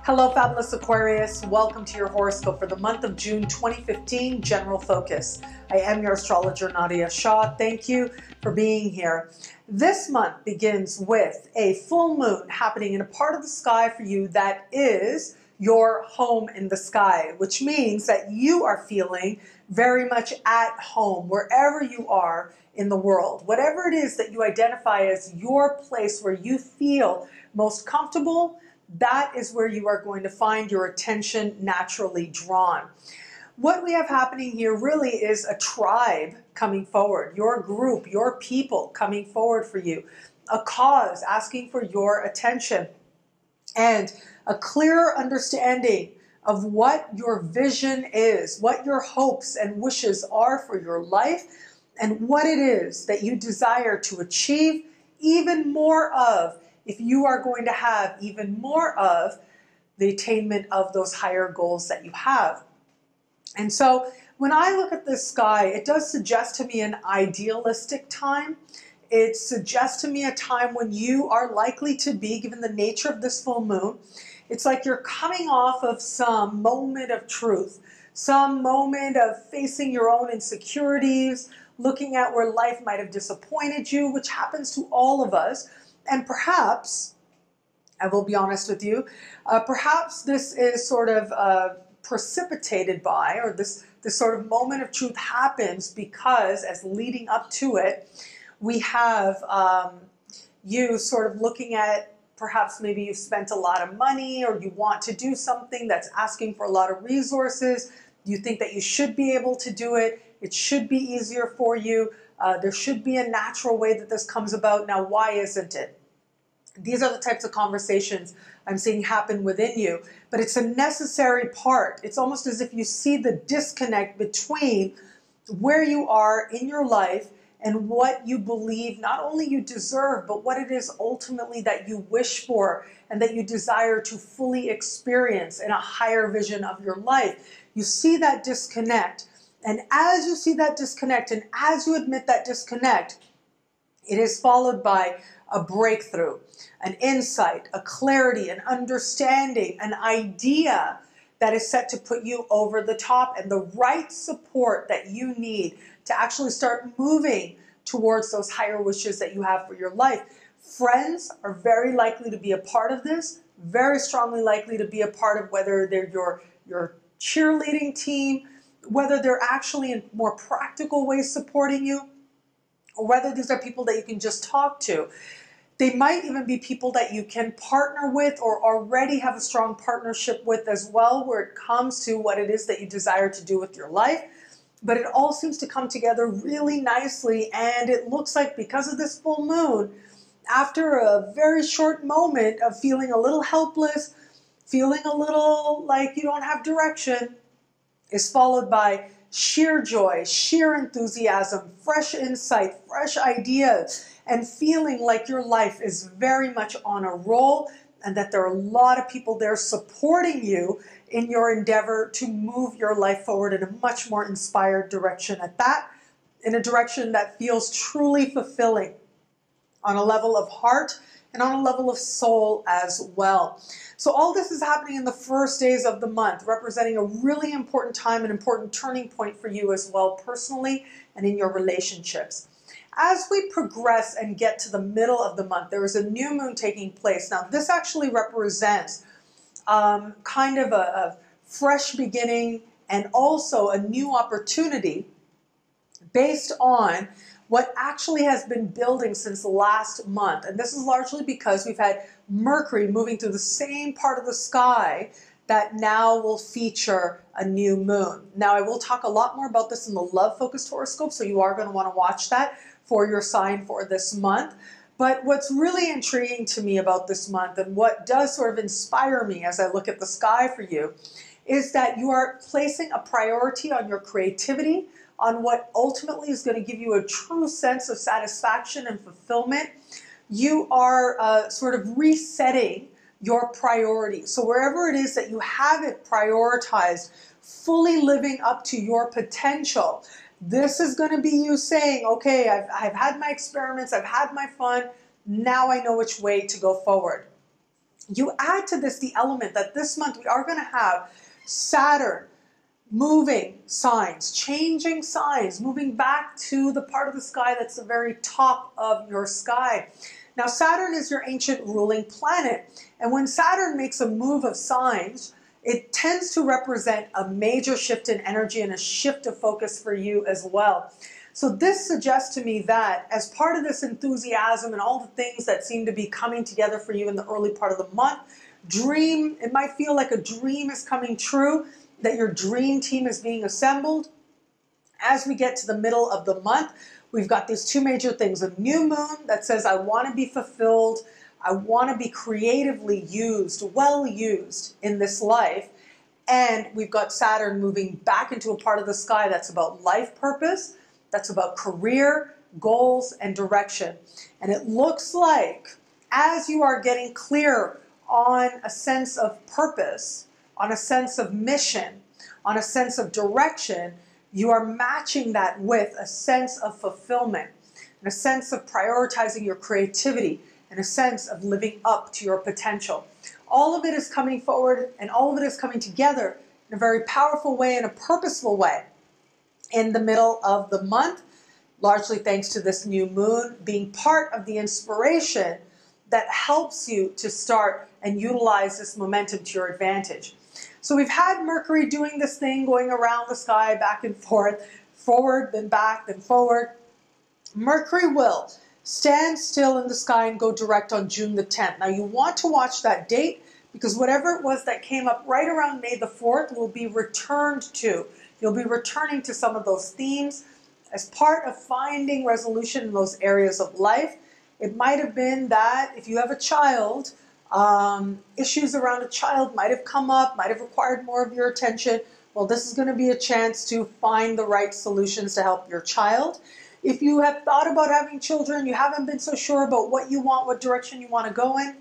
Hello, fabulous Aquarius. Welcome to your horoscope for the month of June 2015, General Focus. I am your astrologer, Nadiya Shah. Thank you for being here. This month begins with a full moon happening in a part of the sky for you that is your home in the sky, which means that you are feeling very much at home wherever you are in the world. Whatever it is that you identify as your place where you feel most comfortable, that is where you are going to find your attention naturally drawn. What we have happening here really is a tribe coming forward, your group, your people coming forward for you, a cause asking for your attention, and a clearer understanding of what your vision is, what your hopes and wishes are for your life, and what it is that you desire to achieve even more of if you are going to have even more of the attainment of those higher goals that you have. And so when I look at this sky, it does suggest to me an idealistic time. It suggests to me a time when you are likely to be, given the nature of this full moon, it's like you're coming off of some moment of truth, some moment of facing your own insecurities, looking at where life might have disappointed you, which happens to all of us. And perhaps, I will be honest with you, perhaps this is sort of precipitated by, or this sort of moment of truth happens because as leading up to it, we have you sort of looking at perhaps maybe you've spent a lot of money or you want to do something that's asking for a lot of resources. You think that you should be able to do it. It should be easier for you. There should be a natural way that this comes about. Now, why isn't it? These are the types of conversations I'm seeing happen within you, but it's a necessary part. It's almost as if you see the disconnect between where you are in your life and what you believe not only you deserve, but what it is ultimately that you wish for and that you desire to fully experience in a higher vision of your life. You see that disconnect. And as you see that disconnect and as you admit that disconnect, it is followed by a breakthrough, an insight, a clarity, an understanding, an idea that is set to put you over the top and the right support that you need to actually start moving towards those higher wishes that you have for your life. Friends are very likely to be a part of this, very strongly likely to be a part of whether they're your cheerleading team, whether they're actually in more practical ways supporting you, or whether these are people that you can just talk to. They might even be people that you can partner with or already have a strong partnership with as well, where it comes to what it is that you desire to do with your life. But it all seems to come together really nicely, and it looks like because of this full moon, after a very short moment of feeling a little helpless, feeling a little like you don't have direction, is followed by sheer joy, sheer enthusiasm, fresh insight, fresh ideas, and feeling like your life is very much on a roll and that there are a lot of people there supporting you in your endeavor to move your life forward in a much more inspired direction at that, in a direction that feels truly fulfilling on a level of heart and on a level of soul as well. So all this is happening in the first days of the month, representing a really important time, an important turning point for you as well, personally and in your relationships. As we progress and get to the middle of the month, there is a new moon taking place. Now, this actually represents kind of a fresh beginning and also a new opportunity based on what actually has been building since last month. And this is largely because we've had Mercury moving through the same part of the sky that now will feature a new moon. Now, I will talk a lot more about this in the love-focused horoscope, so you are going to want to watch that for your sign for this month. But what's really intriguing to me about this month and what does sort of inspire me as I look at the sky for you is that you are placing a priority on your creativity, on what ultimately is going to give you a true sense of satisfaction and fulfillment. You are sort of resetting your priorities. So wherever it is that you have it prioritized, fully living up to your potential, this is going to be you saying, okay, I've had my experiments, I've had my fun, now I know which way to go forward. You add to this the element that this month we are going to have Saturn moving signs, changing signs, moving back to the part of the sky that's the very top of your sky. Now, Saturn is your ancient ruling planet, and when Saturn makes a move of signs, it tends to represent a major shift in energy and a shift of focus for you as well. So this suggests to me that as part of this enthusiasm and all the things that seem to be coming together for you in the early part of the month, it might feel like a dream is coming true, that your dream team is being assembled. As we get to the middle of the month, we've got these two major things: a new moon that says, I want to be fulfilled, I want to be creatively used, well used in this life. And we've got Saturn moving back into a part of the sky that's about life purpose, that's about career, goals, and direction. And it looks like as you are getting clear on a sense of purpose, on a sense of mission, on a sense of direction, you are matching that with a sense of fulfillment, and a sense of prioritizing your creativity, and a sense of living up to your potential. All of it is coming forward, and all of it is coming together in a very powerful way, in a purposeful way, in the middle of the month, largely thanks to this new moon being part of the inspiration that helps you to start and utilize this momentum to your advantage. So we've had Mercury doing this thing, going around the sky, back and forth, forward, then back, then forward. Mercury will stand still in the sky and go direct on June the 10th. Now you want to watch that date, because whatever it was that came up right around May the 4th will be returned to. You'll be returning to some of those themes as part of finding resolution in those areas of life. It might have been that if you have a child, issues around a child might have come up, might have required more of your attention. Well, this is going to be a chance to find the right solutions to help your child. If you have thought about having children, you haven't been so sure about what you want, what direction you want to go in,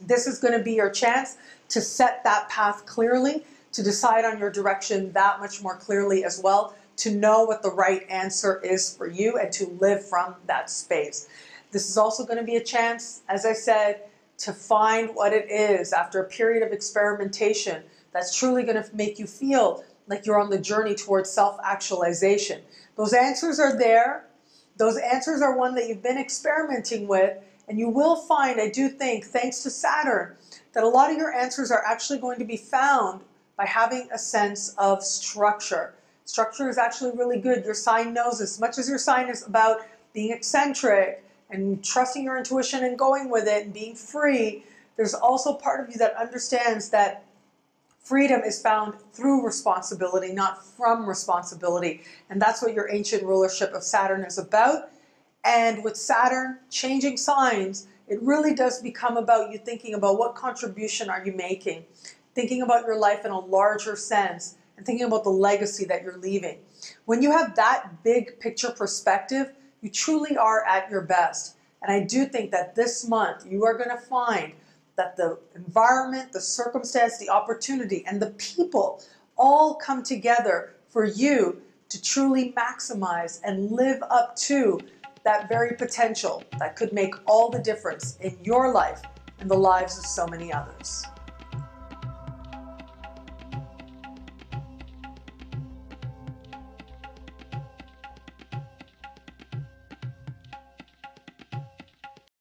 this is going to be your chance to set that path clearly, to decide on your direction that much more clearly as well, to know what the right answer is for you and to live from that space. This is also going to be a chance, as I said, to find what it is after a period of experimentation that's truly going to make you feel like you're on the journey towards self-actualization. Those answers are there. Those answers are one that you've been experimenting with, and you will find, I do think, thanks to Saturn, that a lot of your answers are actually going to be found by having a sense of structure. Structure is actually really good. Your sign knows this. As much as your sign is about being eccentric and trusting your intuition and going with it and being free, there's also part of you that understands that freedom is found through responsibility, not from responsibility. And that's what your ancient rulership of Saturn is about. And with Saturn changing signs, it really does become about you thinking about what contribution are you making, thinking about your life in a larger sense, and thinking about the legacy that you're leaving. When you have that big picture perspective, you truly are at your best. And I do think that this month you are going to find that the environment, the circumstance, the opportunity, and the people all come together for you to truly maximize and live up to that very potential that could make all the difference in your life and the lives of so many others.